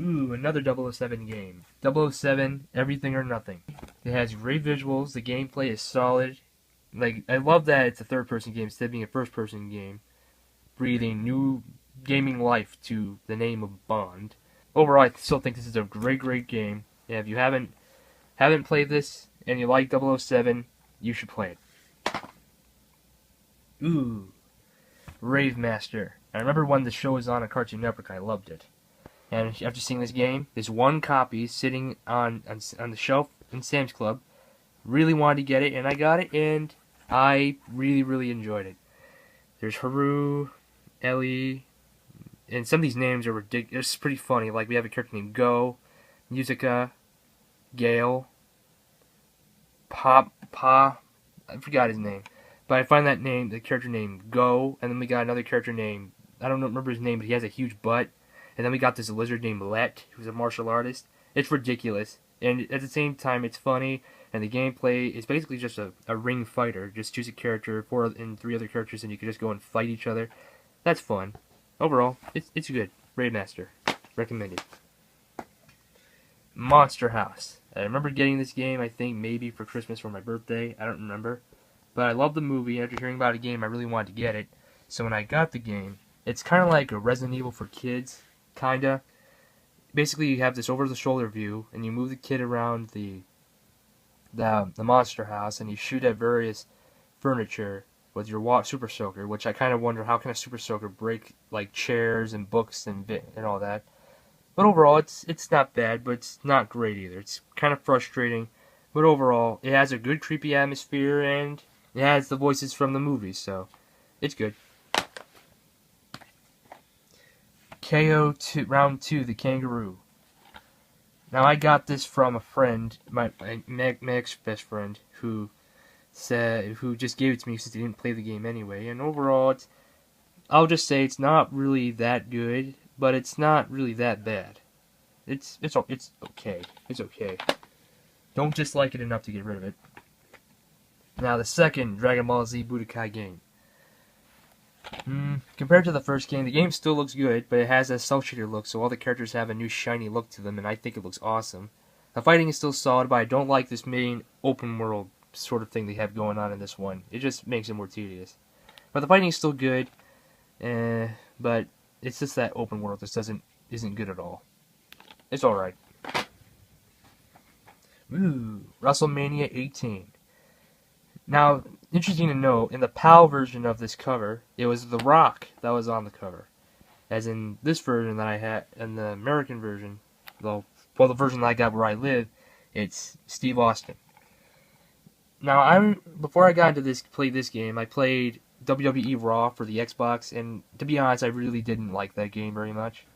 Ooh, another 007 game. 007, Everything or Nothing. It has great visuals, the gameplay is solid. Like, I love that it's a third-person game instead of being a first-person game, breathing new gaming life to the name of Bond. Overall, I still think this is a great, great game. Yeah, if you haven't played this and you like 007, you should play it. Ooh, Rave Master. I remember when the show was on a Cartoon Network, I loved it. And after seeing this game, there's one copy sitting on the shelf in Sam's Club. Really wanted to get it, and I got it, and I really, really enjoyed it. There's Haru, Ellie, and some of these names are ridiculous. It's pretty funny. Like, we have a character named Go, Musica, Gale, Pa, I forgot his name. But I find that name, the character named Go, and then we got another character named, I don't remember his name, but he has a huge butt. And then we got this lizard named Let, who's a martial artist. It's ridiculous. And at the same time, it's funny. And the gameplay is basically just a ring fighter. Just choose a character, 4 and 3 other characters, and you can just go and fight each other. That's fun. Overall, it's good. Rave Master. Recommended. Monster House. I remember getting this game, I think, maybe for Christmas or my birthday. I don't remember. But I love the movie. After hearing about a game, I really wanted to get it. So when I got the game, it's kind of like a Resident Evil for kids. Kinda. Basically, you have this over-the-shoulder view, and you move the kid around the monster house, and you shoot at various furniture with your super soaker. Which I kind of wonder, how can a super soaker break like chairs and books and all that? But overall, it's not bad, but it's not great either. It's kind of frustrating, but overall, it has a good creepy atmosphere, and it has the voices from the movies, so it's good. KO2 Round 2, the Kangaroo. Now I got this from a friend, my ex-best friend, who just gave it to me since he didn't play the game anyway. And overall, I'll just say it's not really that good, but it's not really that bad. It's okay. It's okay. Don't dislike it enough to get rid of it. Now the second Dragon Ball Z Budokai game. Compared to the first game, the game still looks good, but it has a cel shaded look, so all the characters have a new shiny look to them, and I think it looks awesome. The fighting is still solid, but I don't like this main open world sort of thing they have going on in this one. It just makes it more tedious. But the fighting is still good, but it's just that open world that isn't good at all. It's alright. Ooh, WrestleMania 18. Now, interesting to note, in the PAL version of this cover, it was The Rock that was on the cover. As in this version that I had, in the American version, the version that I got where I live, it's Steve Austin. Now, before I got into play this game, I played WWE Raw for the Xbox, and to be honest, I really didn't like that game very much.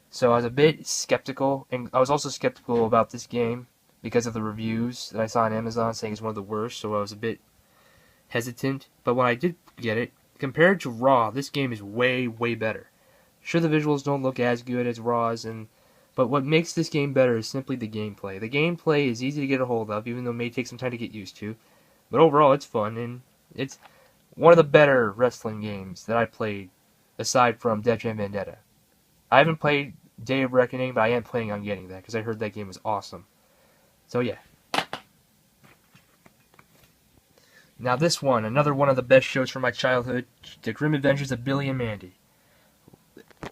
So I was a bit skeptical, and I was also skeptical about this game because of the reviews that I saw on Amazon saying it's one of the worst, so I was a bit hesitant. But when I did get it, compared to Raw, this game is way, way better. Sure, the visuals don't look as good as Raw's, but what makes this game better is simply the gameplay. The gameplay is easy to get a hold of, even though it may take some time to get used to. But overall, it's fun, and it's one of the better wrestling games that I played, aside from Death Jam Vendetta. I haven't played Day of Reckoning, but I am planning on getting that, because I heard that game was awesome. So yeah. Now this one, another one of the best shows from my childhood, The Grim Adventures of Billy and Mandy.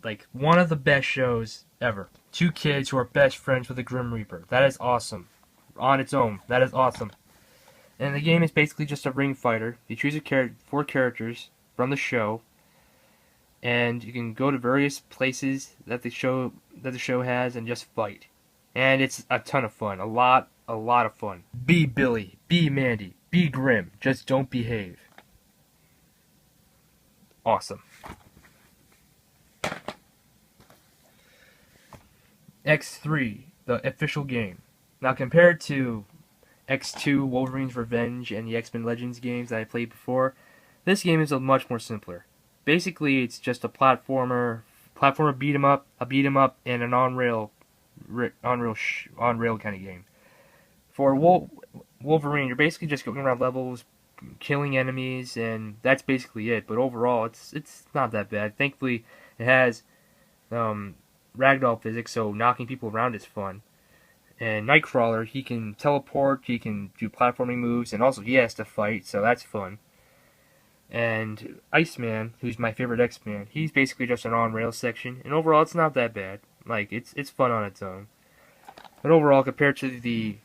Like, one of the best shows ever. 2 kids who are best friends with a Grim Reaper. That is awesome. On its own, that is awesome. And the game is basically just a ring fighter. You choose 4 characters from the show, and you can go to various places that the show has and just fight. And it's a ton of fun. A lot of fun. Be Billy. Be Mandy. Be Grim. Just don't behave. Awesome. X3, the official game. Now compared to X2, Wolverine's Revenge, and the X-Men Legends games that I played before, this game is much more simpler. Basically, it's just a platformer beat 'em up, and an on-rail kind of game. For Wolverine, you're basically just going around levels, killing enemies, and that's basically it. But overall, it's not that bad. Thankfully, it has ragdoll physics, so knocking people around is fun. And Nightcrawler, he can teleport, he can do platforming moves, and also he has to fight, so that's fun. And Iceman, who's my favorite X-Man, he's basically just an on-rail section, and overall it's not that bad. Like, it's fun on its own. But overall, compared to the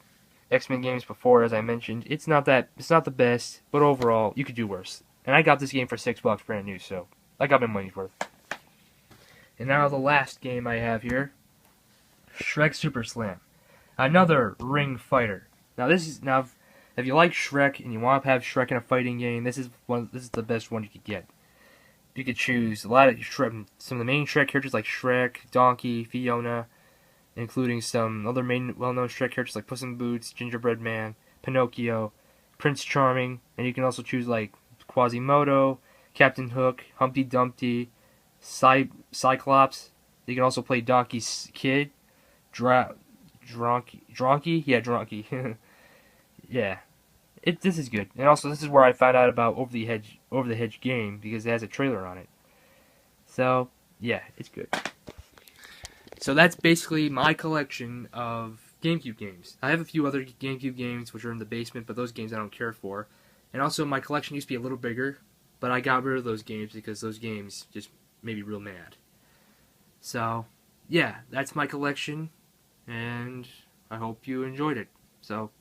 X-Men games before, as I mentioned, it's not the best, but overall, you could do worse. And I got this game for $6 brand new, so I got my money's worth. And now the last game I have here, Shrek Super Slam. Another ring fighter. Now if you like Shrek and you want to have Shrek in a fighting game, this is the best one you could get. You could choose a lot of Shrek, some of the main Shrek characters like Shrek, Donkey, Fiona, including some other main well-known Shrek characters like Puss in Boots, Gingerbread Man, Pinocchio, Prince Charming, and you can also choose like Quasimodo, Captain Hook, Humpty Dumpty, Cyclops. You can also play Donkey's kid, Dronky? Yeah, Dronky. Yeah. This is good. And also, this is where I found out about Over the Hedge game, because it has a trailer on it. So, yeah, it's good. So that's basically my collection of GameCube games. I have a few other GameCube games which are in the basement, but those games I don't care for. And also, my collection used to be a little bigger, but I got rid of those games because those games just made me real mad. So, yeah, that's my collection, and I hope you enjoyed it. So,